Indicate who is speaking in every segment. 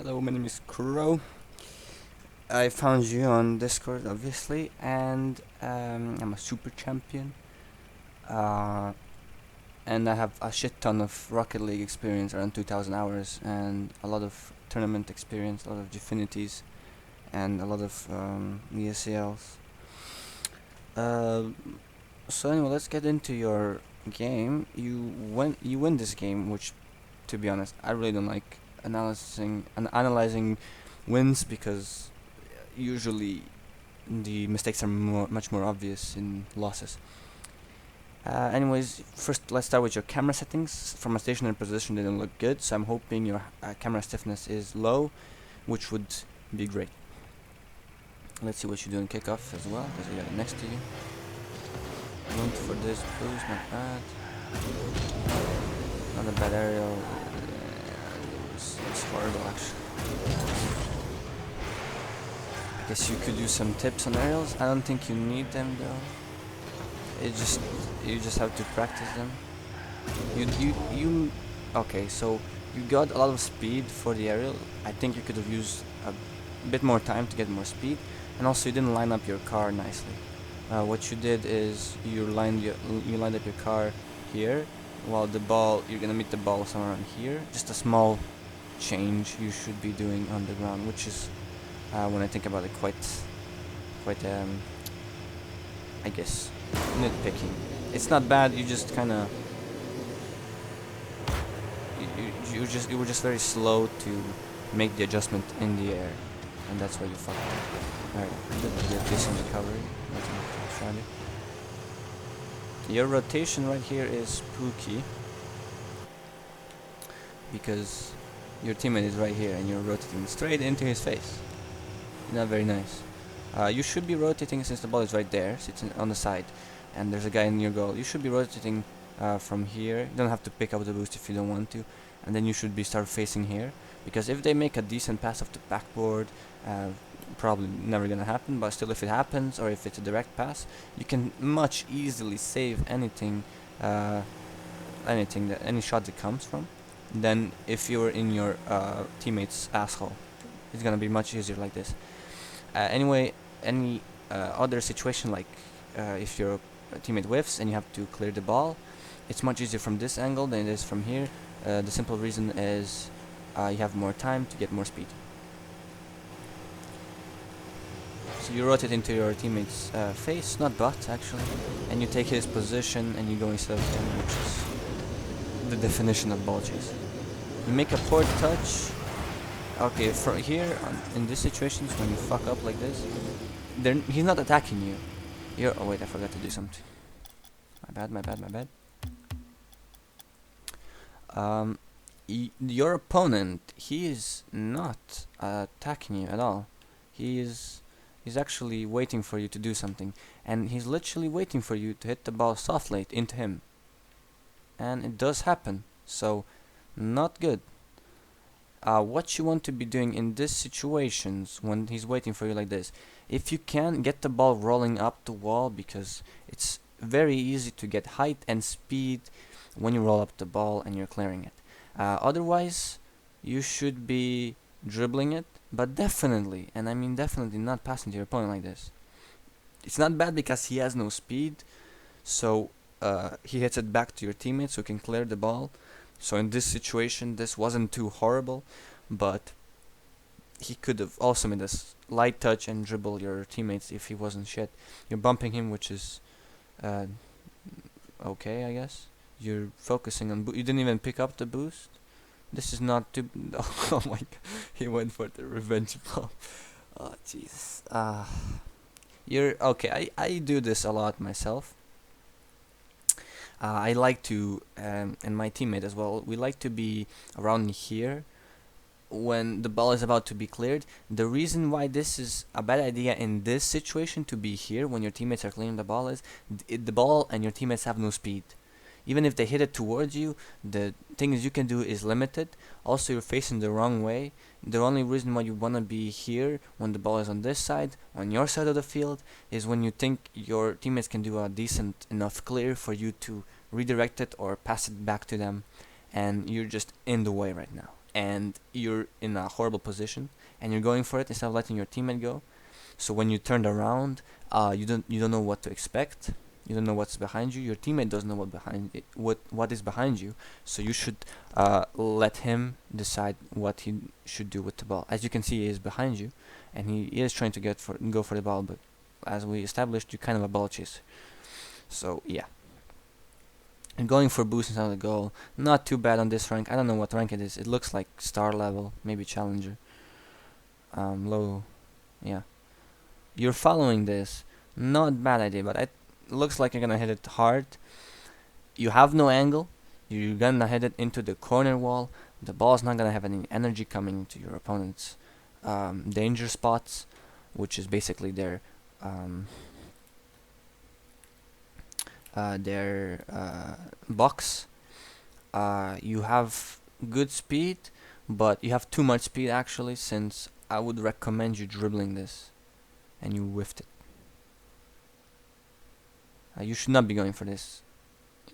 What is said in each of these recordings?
Speaker 1: Hello, my name is Kuro. I found you on Discord, obviously, and I'm a super champion. Uh, and I have a shit ton of Rocket League experience, around 2,000 hours, and a lot of tournament experience, a lot of Gfinities, and a lot of ESCLs. Uh, so anyway, let's get into your game. You win this game, which, to be honest, I really don't like analyzing wins because usually the mistakes are much more obvious in losses. Anyways, first let's start with your camera settings. From a stationary position they don't look good, so I'm hoping your camera stiffness is low, which would be great. Let's see what you do in kickoff as well, because you got it next to you. Went for this boost, not bad. Not a bad aerial. It's horrible actually. I guess you could use some tips on aerials. I don't think you need them though. You just have to practice them. You okay, so you got a lot of speed for the aerial. I think you could have used a bit more time to get more speed, and also you didn't line up your car nicely. What you did is you lined up your car here, while the ball you're gonna meet the ball somewhere around here. Just a small change you should be doing on the ground, which is when I think about it, quite I guess nitpicking. It's not bad. You just kind of you were just very slow to make the adjustment in the air, and that's why you fucked up. Alright, did decent recovery. Nothing too shabby. Your rotation right here is spooky because your teammate is right here and you're rotating straight into his face. Not very nice. You should be rotating since the ball is right there, sits on the side, and there's a guy in your goal. You should be rotating from here. You don't have to pick up the boost if you don't want to, and then you should be start facing here. Because if they make a decent pass off the backboard, probably never gonna happen. But still, if it happens or if it's a direct pass, you can much easily save anything, any shot that comes from, than if you're in your teammate's asshole. It's gonna be much easier like this. Anyway, any other situation like if your teammate whiffs and you have to clear the ball, it's much easier from this angle than it is from here. The simple reason is you have more time to get more speed. So you rotate into your teammate's face, not butt actually, and you take his position and you go instead of him, which is the definition of ball chase. You make a poor touch. Okay, from here, in these situations, when you fuck up like this, he's not attacking you. Oh wait, I forgot to do something. My bad. Your opponent, he is not attacking you at all. He's actually waiting for you to do something, and he's literally waiting for you to hit the ball soft late into him. And it does happen, so not good. What you want to be doing in these situations when he's waiting for you like this, if you can get the ball rolling up the wall, because it's very easy to get height and speed when you roll up the ball and you're clearing it. Otherwise, you should be dribbling it, but definitely, and I mean definitely, not passing to your opponent like this. It's not bad because he has no speed, so he hits it back to your teammates who can clear the ball. So in this situation, this wasn't too horrible, but he could have also made a light touch and dribble your teammates if he wasn't shit. You're bumping him, which is okay, I guess. You're focusing on you didn't even pick up the boost. This is not too. Oh my god, he went for the revenge ball. Oh Jesus. You're okay. I do this a lot myself. I like to, and my teammate as well, we like to be around here when the ball is about to be cleared. The reason why this is a bad idea in this situation to be here when your teammates are clearing the ball is the ball and your teammates have no speed. Even if they hit it towards you, the things you can do is limited. Also, you're facing the wrong way. The only reason why you want to be here when the ball is on this side, on your side of the field, is when you think your teammates can do a decent enough clear for you to redirect it or pass it back to them, and you're just in the way right now. and you're in a horrible position, and you're going for it instead of letting your teammate go. So when you turned around, you don't know what to expect. You don't know what's behind you. Your teammate doesn't know what is behind you. So you should let him decide what he should do with the ball. As you can see, he is behind you, and he is trying to go for the ball. But as we established, you're kind of a ball chaser. So yeah. And going for boost instead of the goal, not too bad on this rank. I don't know what rank it is. It looks like star level, maybe challenger. Low, yeah. You're following this, not bad idea, but it looks like you're gonna hit it hard. You have no angle. You're gonna hit it into the corner wall. The ball's not gonna have any energy coming into your opponent's danger spots, which is basically their box. You have good speed, but you have too much speed actually, since I would recommend you dribbling this, and you whiffed it. You should not be going for this.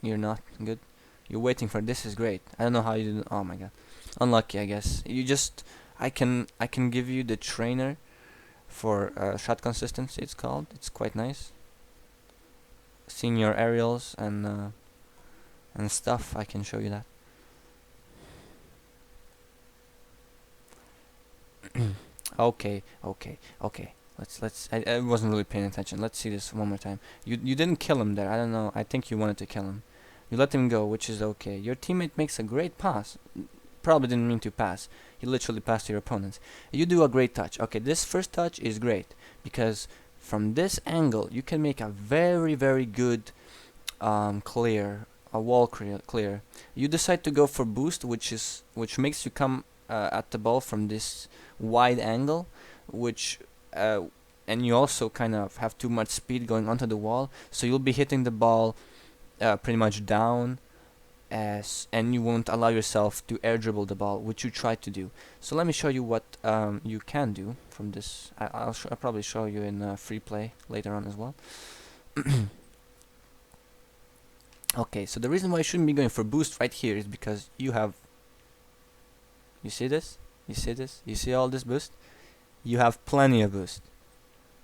Speaker 1: You're not good. You're waiting for this is great. I don't know how you didn't. Oh my god, unlucky I guess. I can give you the trainer for shot consistency. It's called. It's quite nice. Seeing your aerials and stuff, I can show you that. Okay. I wasn't really paying attention. Let's see this one more time. You didn't kill him there. I don't know. I think you wanted to kill him. You let him go, which is okay. Your teammate makes a great pass. Probably didn't mean to pass. He literally passed to your opponents. You do a great touch. Okay, this first touch is great because from this angle you can make a very good clear, a wall clear. You decide to go for boost, which makes you come at the ball from this wide angle, which and you also kind of have too much speed going onto the wall, so you'll be hitting the ball pretty much down, and you won't allow yourself to air dribble the ball, which you try to do. So let me show you what you can do from this. I'll probably show you in free play later on as well. Okay, so the reason why you shouldn't be going for boost right here is because you see this? You see all this boost? You have plenty of boost.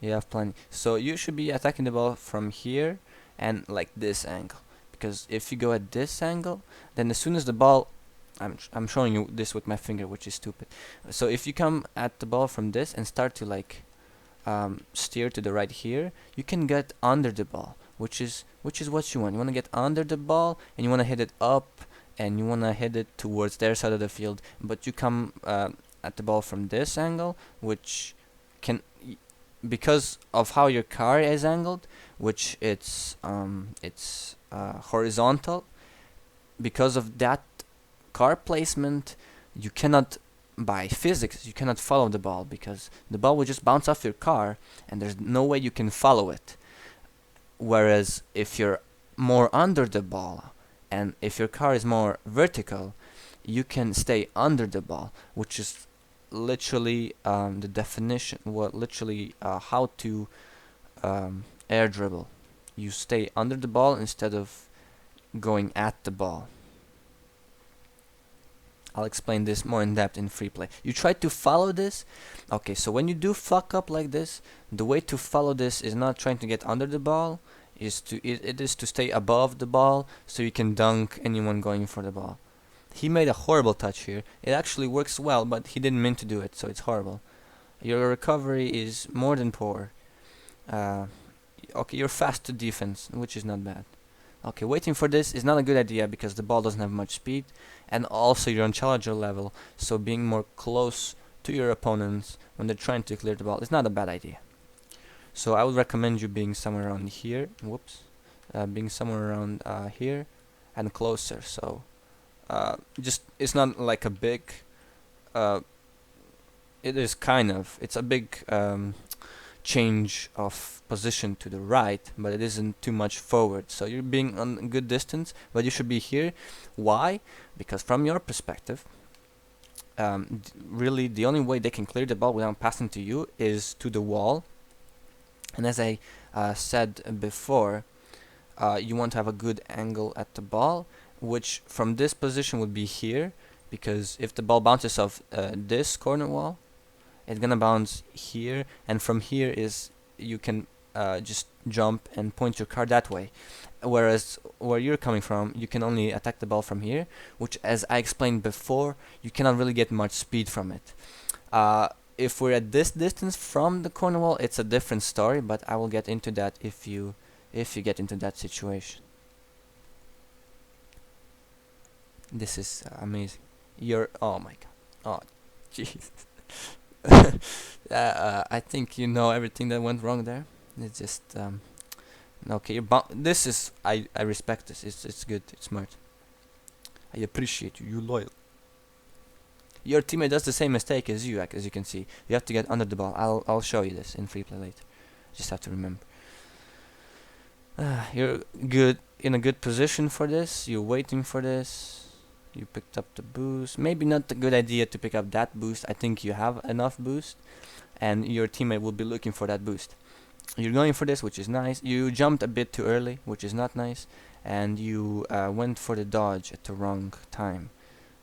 Speaker 1: You have plenty. So you should be attacking the ball from here and like this angle. Because if you go at this angle, then as soon as the ball, I'm showing you this with my finger, which is stupid. So if you come at the ball from this and start to like steer to the right here, you can get under the ball, which is what you want. You want to get under the ball and you want to hit it up and you want to hit it towards their side of the field, but you come at the ball from this angle, which can, because of how your car is angled, which it's horizontal. Because of that car placement, you cannot, by physics, you cannot follow the ball because the ball will just bounce off your car and there's no way you can follow it. Whereas if you're more under the ball and if your car is more vertical, you can stay under the ball, which is literally the definition, how to air dribble. You stay under the ball instead of going at the ball. I'll explain this more in depth in free play. You try to follow this. Okay, so when you do fuck up like this, the way to follow this is not trying to get under the ball, it is to stay above the ball so you can dunk anyone going for the ball. He made a horrible touch here. It actually works well, but he didn't mean to do it, so it's horrible. Your recovery is more than poor. Okay, you're fast to defense, which is not bad. Okay, waiting for this is not a good idea because the ball doesn't have much speed, and also you're on challenger level, so being more close to your opponents when they're trying to clear the ball is not a bad idea. So I would recommend you being somewhere around here. Being somewhere around here and closer. So just, it's not like a big. It is kind of. It's a big change of position to the right, but it isn't too much forward. So you're being on a good distance, but you should be here. Why? Because from your perspective, really the only way they can clear the ball without passing to you is to the wall. And as I said before, you want to have a good angle at the ball, which from this position would be here, because if the ball bounces off this corner wall, it's gonna bounce here, and from here is you can just jump and point your car that way. Whereas where you're coming from, you can only attack the ball from here, which, as I explained before, you cannot really get much speed from it. If we're at this distance from the corner wall, it's a different story, but I will get into that if you get into that situation. This is amazing. Oh my god. Oh, jeez. I think you know everything that went wrong there. It's just okay. This is I respect this. It's good. It's smart. I appreciate you. You loyal. Your teammate does the same mistake as you. As you can see, you have to get under the ball. I'll show you this in free play later. Just have to remember. You're good in a good position for this. You're waiting for this. You picked up the boost. Maybe not a good idea to pick up that boost. I think you have enough boost, and your teammate will be looking for that boost. You're going for this, which is nice. You jumped a bit too early, which is not nice, and you went for the dodge at the wrong time,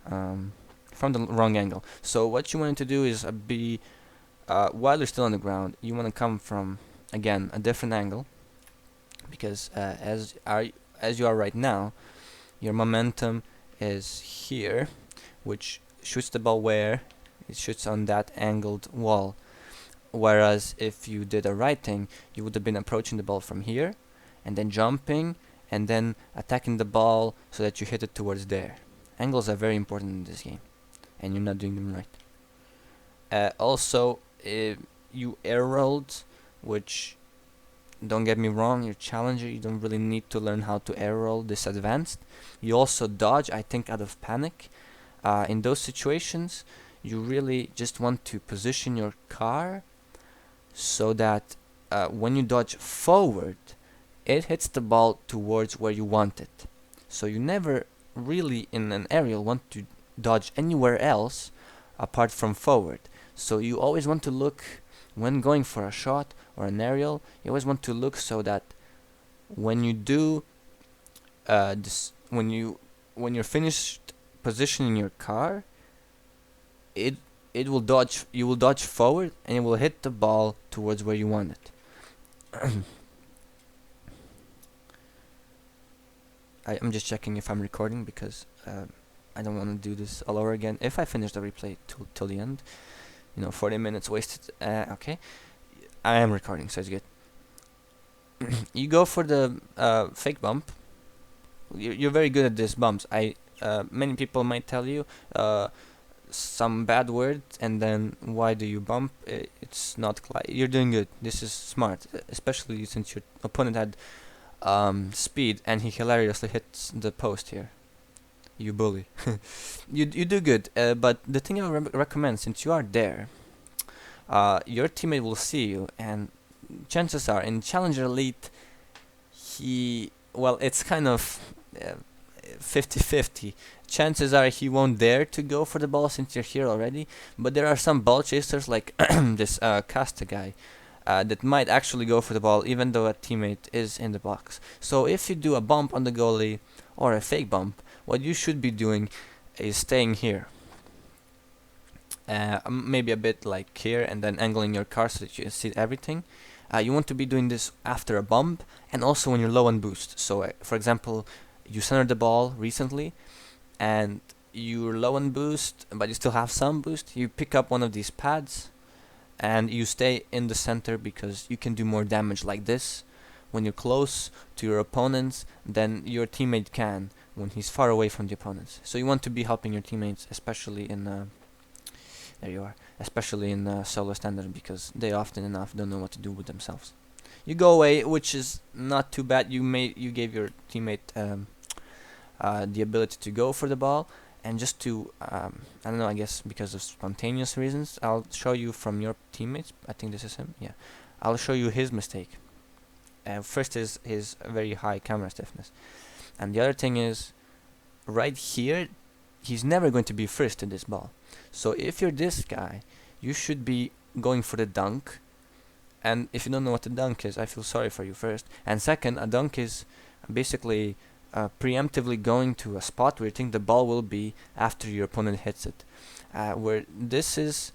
Speaker 1: from the wrong angle. So what you want to do is while you're still on the ground, you want to come from, again, a different angle, because as you are right now, your momentum is here, which shoots the ball where it shoots on that angled wall. Whereas if you did a right thing, you would have been approaching the ball from here, and then jumping, and then attacking the ball so that you hit it towards there. Angles are very important in this game, and you're not doing them right. Also, you air rolled, which, don't get me wrong, you're challenger, you don't really need to learn how to air roll this advanced. You also dodge, I think, out of panic. In those situations, you really just want to position your car so that when you dodge forward, it hits the ball towards where you want it. So you never really, in an aerial, want to dodge anywhere else apart from forward. So you always want to look, when going for a shot or an aerial, you always want to look so that when you do when you're finished positioning your car, it will dodge. You will dodge forward, and it will hit the ball towards where you want it. I'm just checking if I'm recording, because I don't want to do this all over again. If I finish the replay till the end, 40 minutes wasted. Okay, I am recording, so it's good. You go for the fake bump. You're very good at these bumps. Many people might tell you some bad words, and then why do you bump? It's not you're doing good. This is smart, especially since your opponent had speed, and he hilariously hits the post here. You bully. you do good, but the thing I recommend, since you are there, your teammate will see you, and chances are in Challenger Elite, it's kind of 50-50. Chances are he won't dare to go for the ball since you're here already, but there are some ball chasers like this Casta guy that might actually go for the ball even though a teammate is in the box. So if you do a bump on the goalie or a fake bump, what you should be doing is staying here. Maybe a bit like here, and then angling your car so that you see everything. You want to be doing this after a bump, and also when you're low on boost. So for example, you centered the ball recently, and you're low on boost, but you still have some boost. You pick up one of these pads, and you stay in the center, because you can do more damage like this when you're close to your opponents than your teammate can when he's far away from the opponents. So you want to be helping your teammates, especially in especially in solo standard, because they often enough don't know what to do with themselves. You go away, which is not too bad. You gave your teammate the ability to go for the ball, and just to I don't know, I guess because of spontaneous reasons, I'll show you from your teammates. I think this is him. Yeah, I'll show you his mistake. First is his very high camera stiffness, and the other thing is right here, he's never going to be first in this ball. So if you're this guy, you should be going for the dunk. And if you don't know what a dunk is, I feel sorry for you, first. And second, a dunk is basically preemptively going to a spot where you think the ball will be after your opponent hits it. Where this is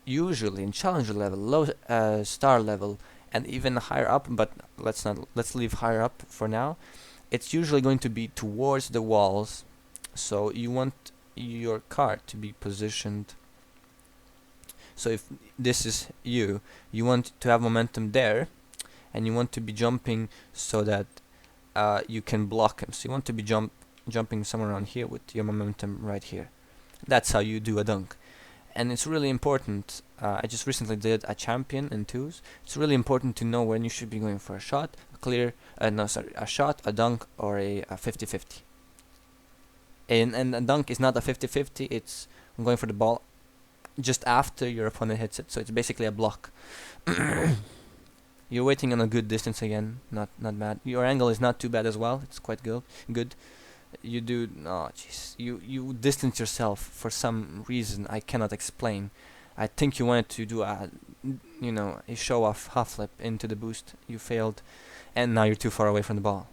Speaker 1: usually in challenger level, low star level, and even higher up. But let's leave higher up for now. It's usually going to be towards the walls, so you want your card to be positioned. So if this is you want to have momentum there, and you want to be jumping so that you can block him. So you want to be jumping somewhere around here with your momentum right here. That's how you do a dunk. And it's really important. I just recently did a champion in twos. It's really important to know when you should be going for a shot, a shot, a dunk, or a 50-50. And a dunk is not a 50-50. It's going for the ball just after your opponent hits it. So it's basically a block. You're waiting on a good distance again. Not bad. Your angle is not too bad as well. It's quite good. You do you distance yourself for some reason I cannot explain. I think you wanted to do a show off half flip into the boost. You failed, and now you're too far away from the ball.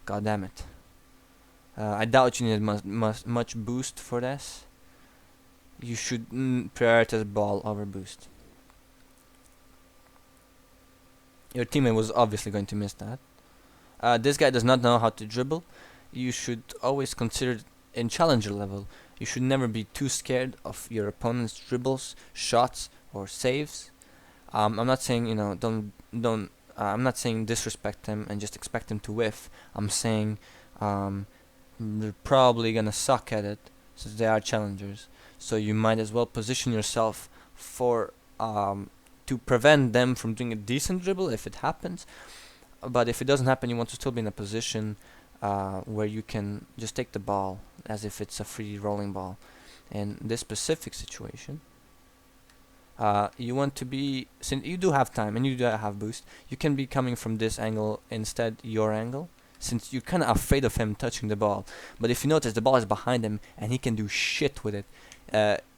Speaker 1: God damn it. I doubt you needed much boost for this. You should prioritize ball over boost. Your teammate was obviously going to miss that. This guy does not know how to dribble. You should always consider in challenger level. You should never be too scared of your opponent's dribbles, shots, or saves. I'm not saying don't. I'm not saying disrespect them and just expect them to whiff. I'm saying they're probably gonna suck at it since they are challengers. So you might as well position yourself for to prevent them from doing a decent dribble if it happens. But if it doesn't happen, you want to still be in a position where you can just take the ball as if it's a free rolling ball. In this specific situation, you want to be, since you do have time and you do have boost, you can be coming from this angle instead, your angle, since you're kind of afraid of him touching the ball. But if you notice, the ball is behind him and he can do shit with it.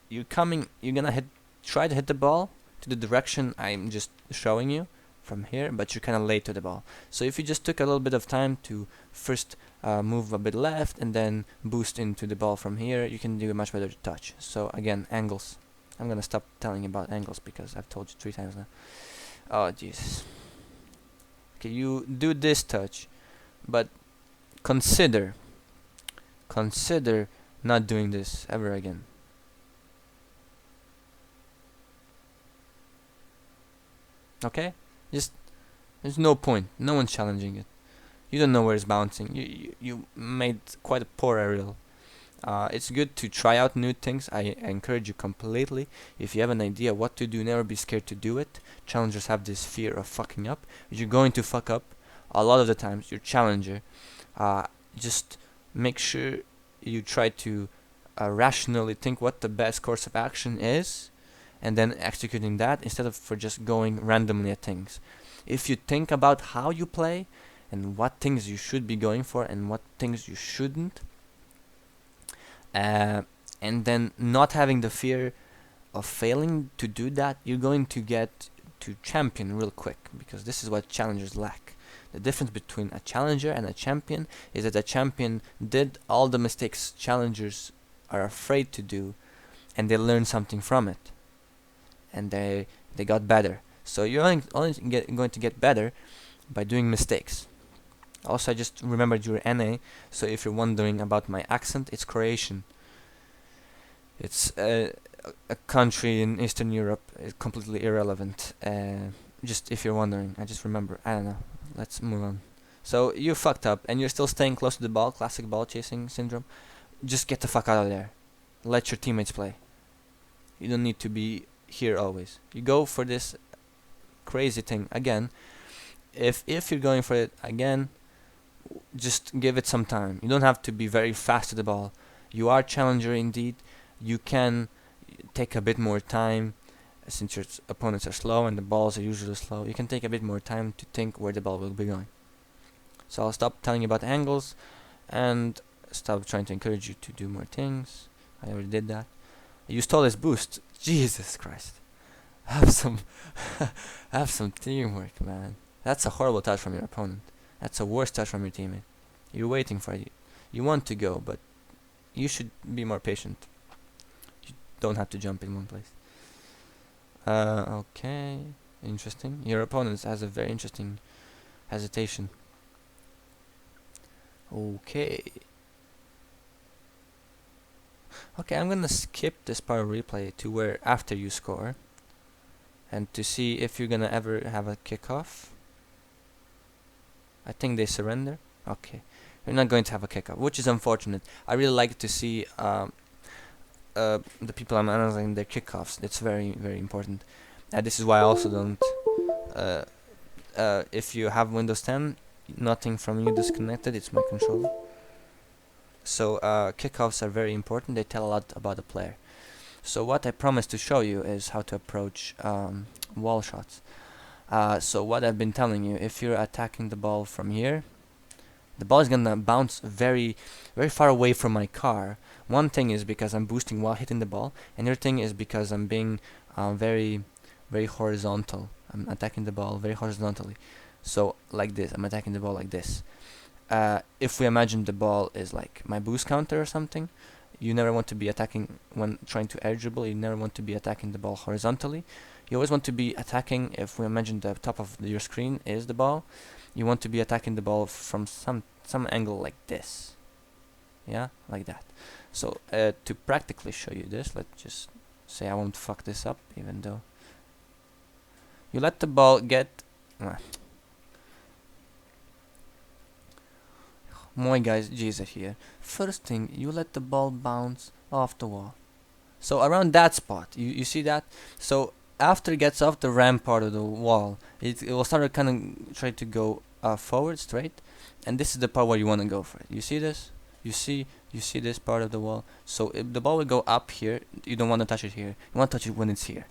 Speaker 1: You're gonna try to hit the ball to the direction I'm just showing you from here, but you're kind of late to the ball. So if you just took a little bit of time to first move a bit left and then boost into the ball from here, you can do a much better touch. So again, angles. I'm gonna stop telling you about angles because I've told you 3 times now. Oh Jesus. Okay, you do this touch, but consider not doing this ever again. Okay? Just there's no point. No one's challenging it. You don't know where it's bouncing. You made quite a poor aerial. It's good to try out new things. I encourage you completely. If you have an idea what to do, never be scared to do it. Challengers have this fear of fucking up. You're going to fuck up a lot of the times. You're challenger. Just make sure you try to rationally think what the best course of action is, and then executing that instead of for just going randomly at things. If you think about how you play and what things you should be going for and what things you shouldn't, and then not having the fear of failing to do that, you're going to get to champion real quick, because this is what challengers lack. The difference between a challenger and a champion is that a champion did all the mistakes challengers are afraid to do, and they learn something from it, and they got better. So you're only going to get better by doing mistakes. Also, I just remembered your NA, so if you're wondering about my accent, it's Croatian. It's a country in Eastern Europe. It's completely irrelevant. Just if you're wondering, I just remember. I don't know. Let's move on. So you fucked up, and you're still staying close to the ball. Classic ball chasing syndrome. Just get the fuck out of there. Let your teammates play. You don't need to be here always. You go for this crazy thing again. If you're going for it again, just give it some time. You don't have to be very fast to the ball. You are challenger indeed. You can take a bit more time, since your opponents are slow and the balls are usually slow. You can take a bit more time to think where the ball will be going. So I'll stop telling you about angles and stop trying to encourage you to do more things. I already did that. You stole his boost. Jesus Christ. Have some teamwork, man. That's a horrible touch from your opponent. That's a worse touch from your teammate. You're waiting for it. You want to go, but you should be more patient. You don't have to jump in one place. Okay, interesting. Your opponent has a very interesting hesitation. Okay. Okay, I'm gonna skip this part of replay to where after you score, and to see if you're gonna ever have a kickoff. I think they surrender. Okay, you're not going to have a kickoff, which is unfortunate. I really like to see the people I'm analyzing their kickoffs. It's very, very important. This is why I also don't. If you have Windows 10, nothing from you disconnected. It's my controller. So kickoffs are very important. They tell a lot about the player. So what I promised to show you is how to approach wall shots. So what I've been telling you, if you're attacking the ball from here, the ball is gonna bounce very, very far away from my car. One thing is because I'm boosting while hitting the ball, and the other thing is because I'm being very, very horizontal. I'm attacking the ball very horizontally. So like this, I'm attacking the ball like this. If we imagine the ball is like my boost counter or something, you never want to be attacking when trying to air dribble. You never want to be attacking the ball horizontally. You always want to be attacking, if we imagine the top of your screen is the ball, you want to be attacking the ball from some angle like this. Yeah, like that. So to practically show you this, let's just say I won't fuck this up, even though you let the ball get my guys, Jesus here. First thing, you let the ball bounce off the wall. So around that spot, you see that? So after it gets off the ramp part of the wall, it will start kind of try to go forward straight, and this is the part where you want to go for it. You see this? You see this part of the wall. So if the ball will go up here, you don't want to touch it here. You want to touch it when it's here,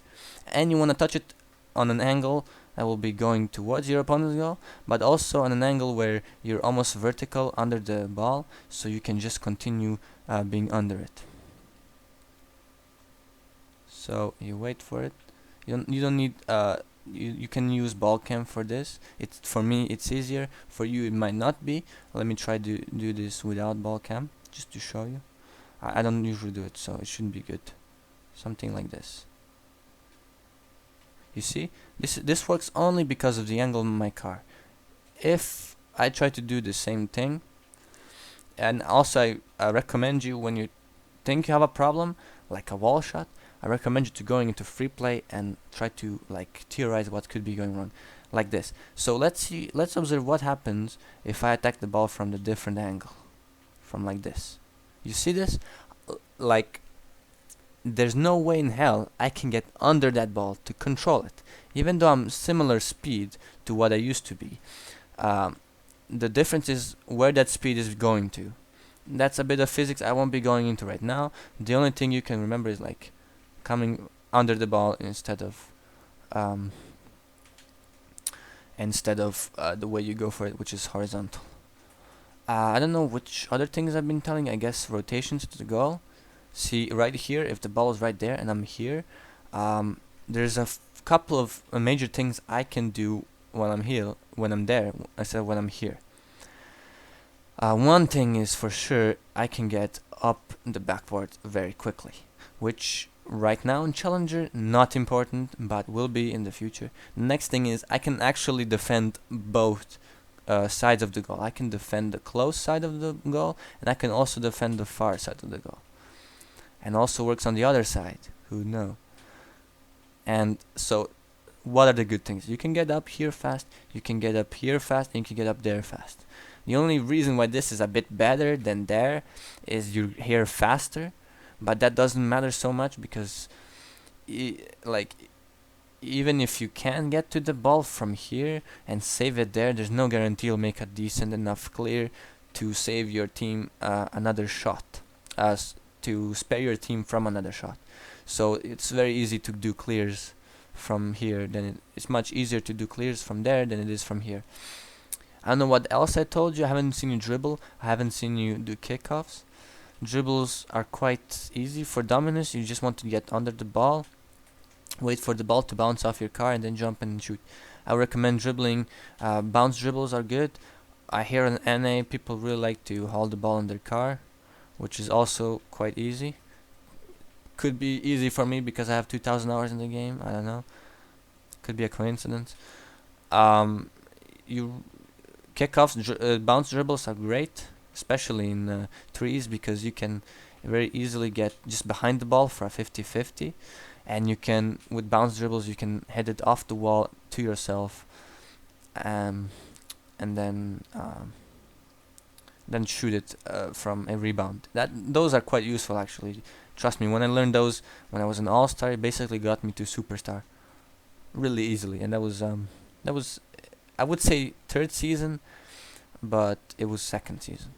Speaker 1: and you want to touch it on an angle that will be going towards your opponent's goal, but also on an angle where you're almost vertical under the ball, so you can just continue being under it. So you wait for it. You don't need you can use ball cam for this. It's for me it's easier. For you it might not be. Let me try to do this without ball cam just to show you. I don't usually do it, so it shouldn't be good. Something like this. You see, this works only because of the angle of my car. If I try to do the same thing, and also I recommend you, when you think you have a problem like a wall shot, I recommend you to going into free play and try to like theorize what could be going wrong, like this. So let's observe what happens if I attack the ball from the different angle, from like this. You see this? Like, there's no way in hell I can get under that ball to control it, even though I'm similar speed to what I used to be. The difference is where that speed is going to. That's a bit of physics I won't be going into right now. The only thing you can remember is like coming under the ball instead of the way you go for it, which is horizontal. I don't know which other things I've been telling. I guess rotations to the goal. See right here, if the ball is right there and I'm here, there's a couple of major things I can do when I'm here, when I'm there, instead of when I'm here. One thing is for sure, I can get up the backboard very quickly, which right now in Challenger, not important, but will be in the future. The next thing is I can actually defend both sides of the goal. I can defend the close side of the goal, and I can also defend the far side of the goal. And also works on the other side, who know. And so, what are the good things? You can get up here fast, you can get up here fast, and you can get up there fast. The only reason why this is a bit better than there is you're here faster, but that doesn't matter so much because like even if you can get to the ball from here and save it there, there's no guarantee you'll make a decent enough clear to save your team another shot, to spare your team from another shot. So it's very easy to do clears from here. It's much easier to do clears from there than it is from here. I don't know what else I told you. I haven't seen you dribble. I haven't seen you do kickoffs. Dribbles are quite easy for Dominus. You just want to get under the ball, wait for the ball to bounce off your car, and then jump and shoot. I recommend dribbling. Bounce dribbles are good. I hear in NA people really like to hold the ball in their car, which is also quite easy. Could be easy for me because I have 2,000 hours in the game. I don't know. Could be a coincidence. Um, you kickoffs, bounce dribbles are great, especially in threes, because you can very easily get just behind the ball for a 50-50, and you can, with bounce dribbles, you can head it off the wall to yourself, um, and then shoot it from a rebound. Those are quite useful actually. Trust me, when I learned those when I was an all-star, it basically got me to superstar really easily, and that was I would say third season, but it was second season.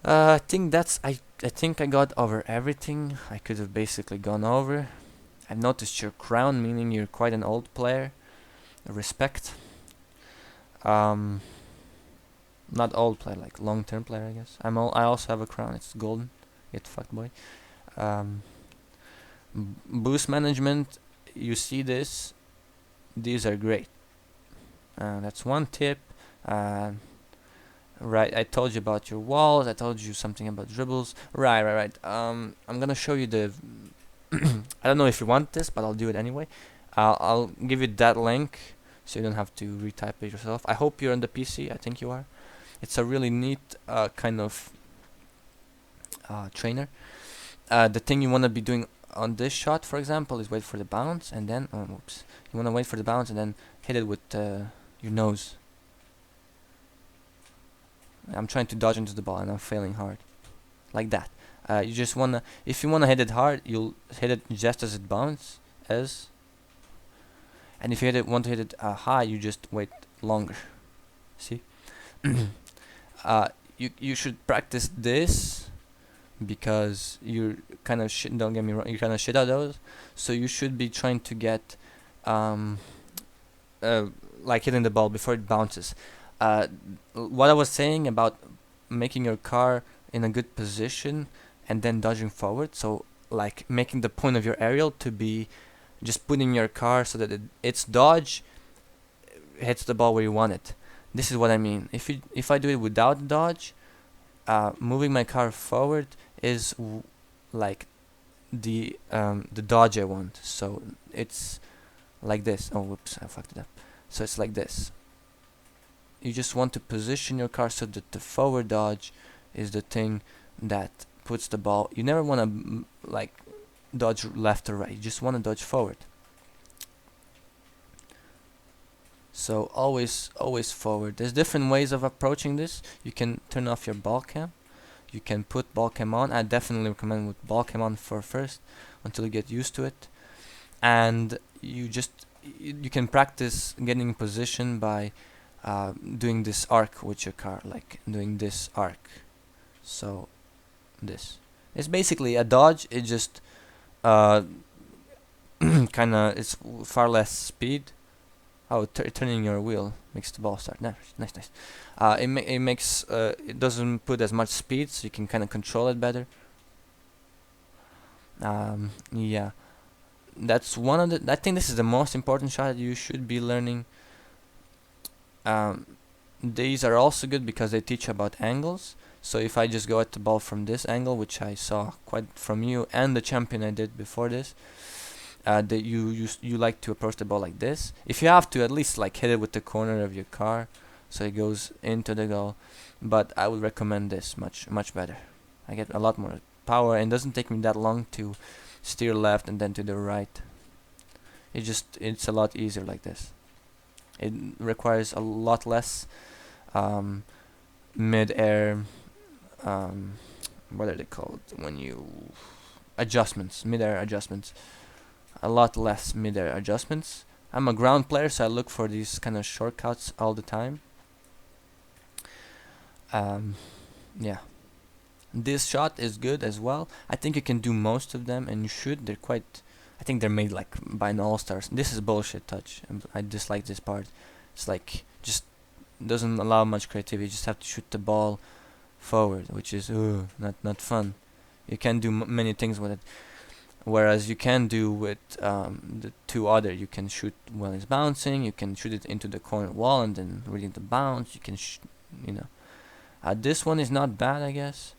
Speaker 1: I think I got over everything I could have basically gone over. I've noticed your crown, meaning you're quite an old player. Respect. Um, Not old player, like long-term player, I guess. I also have a crown. It's golden. Get fucked, boy. Um, Boost management. You see this? These are great. That's one tip. Uh, right, I told you about your walls. I told you something about dribbles. Right. I'm gonna show you the. I don't know if you want this, but I'll do it anyway. I'll give you that link, so you don't have to retype it yourself. I hope you're on the PC. I think you are. It's a really neat kind of trainer. The thing you want to be doing on this shot, for example, is wait for the bounce and then, whoops. You want to wait for the bounce and then hit it with your nose. I'm trying to dodge into the ball and I'm failing hard, like that. You just wanna, if you wanna hit it hard, you'll hit it just as it bounces, and if you want to hit it high, you just wait longer. See? You should practice this because you're kind of shit. Don't get me wrong, you're kind of shit at those. So you should be trying to get um, like hitting the ball before it bounces. What I was saying about making your car in a good position and then dodging forward. So like making the point of your aerial to be just putting your car so that its dodge hits the ball where you want it. This is what I mean. If I do it without dodge, moving my car forward is like the dodge I want. So it's like this. Oh, whoops! I fucked it up. So it's like this. You just want to position your car so that the forward dodge is the thing that puts the ball. You never want to like dodge left or right. You just want to dodge forward. So always forward. There's different ways of approaching this. You can turn off your ball cam. You can put ball cam on. I definitely recommend with ball cam on for first until you get used to it. And you can practice getting in position by doing this arc with your car, like doing this arc. So this. It's basically a dodge. It just kind of it's far less speed. Oh, turning your wheel makes the ball start. Nice. It makes it doesn't put as much speed, so you can kind of control it better. Yeah, that's one of the. I think this is the most important shot you should be learning. These are also good because they teach about angles. So if I just go at the ball from this angle, which I saw quite from you and the champion I did before this. That you like to approach the ball like this. If you have to, at least like hit it with the corner of your car, so it goes into the goal. But I would recommend this much better. I get a lot more power and it doesn't take me that long to steer left and then to the right. It's a lot easier like this. It requires a lot less mid-air. What are they called when you adjustments? Mid-air adjustments. A lot less mid-air adjustments. I'm a ground player, so I look for these kind of shortcuts all the time. Yeah, this shot is good as well. I think you can do most of them, and you should. They're quite. I think they're made like by an all-stars. This is bullshit touch. I dislike this part. It's like just doesn't allow much creativity. You just have to shoot the ball forward, which is not fun. You can do many things with it. whereas you can do with the two other. You can shoot when it's bouncing, you can shoot it into the corner wall and then reading the bounce. You can you know, this one is not bad, I guess.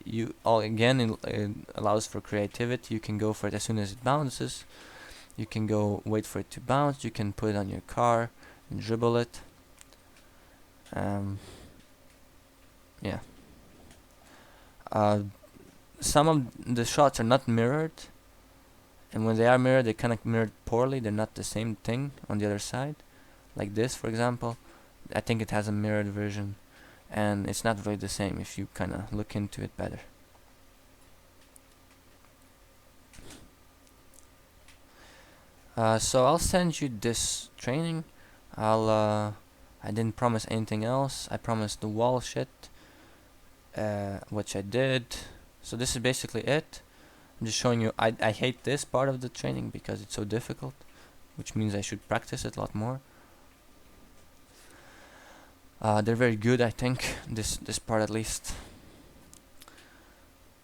Speaker 1: You all again, it allows for creativity. You can go for it as soon as it bounces. You can go wait for it to bounce. You can put it on your car and dribble it. Yeah. Some of the shots are not mirrored, and when they are mirrored, they kind of mirrored poorly. They're not the same thing on the other side. Like this, for example, I think it has a mirrored version, and it's not really the same if you kind of look into it better. So I'll send you this training. I didn't promise anything else. I promised the wall shit, which I did. So this is basically it. I'm just showing you. I hate this part of the training because it's so difficult, which means I should practice it a lot more. They're very good, I think. This part at least.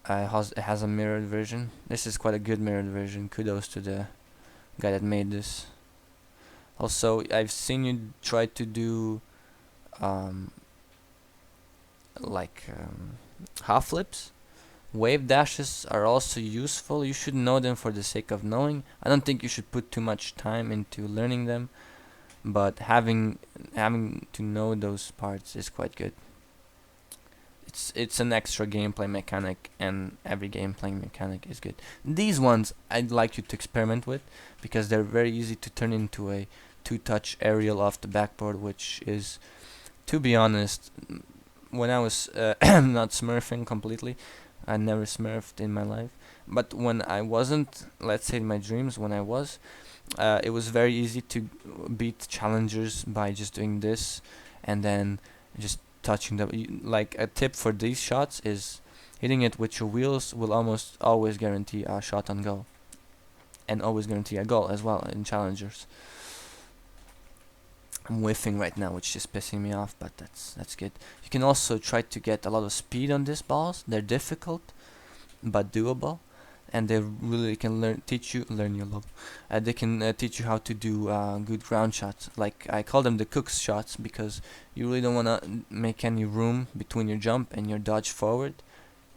Speaker 1: It has a mirrored version. This is quite a good mirrored version. Kudos to the guy that made this. Also, I've seen you try to do half flips. Wave dashes are also useful. You should know them for the sake of knowing. I don't think you should put too much time into learning them, but having to know those parts is quite good. It's an extra gameplay mechanic, and every gameplay mechanic is good. These ones I'd like you to experiment with because they're very easy to turn into a two-touch aerial off the backboard, which is, to be honest, when I was not smurfing completely, I never smurfed in my life, but when I wasn't, let's say in my dreams, when I was, it was very easy to beat challengers by just doing this and then just touching the. Like a tip for these shots is hitting it with your wheels will almost always guarantee a shot on goal, and always guarantee a goal as well in challengers. I'm whiffing right now, which is pissing me off, but that's good. You can also try to get a lot of speed on these balls. They're difficult, but doable, and they really can learn your love. They can teach you how to do good ground shots. Like I call them the cook's shots because you really don't wanna make any room between your jump and your dodge forward,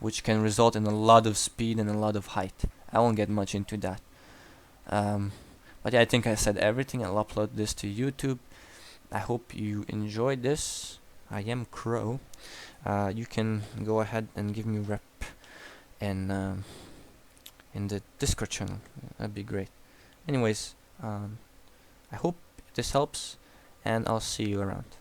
Speaker 1: which can result in a lot of speed and a lot of height. I won't get much into that. But yeah, I think I said everything. I'll upload this to YouTube. I hope you enjoyed this. I am Crow. You can go ahead and give me a rep in the Discord channel. That'd be great. Anyways, I hope this helps, and I'll see you around.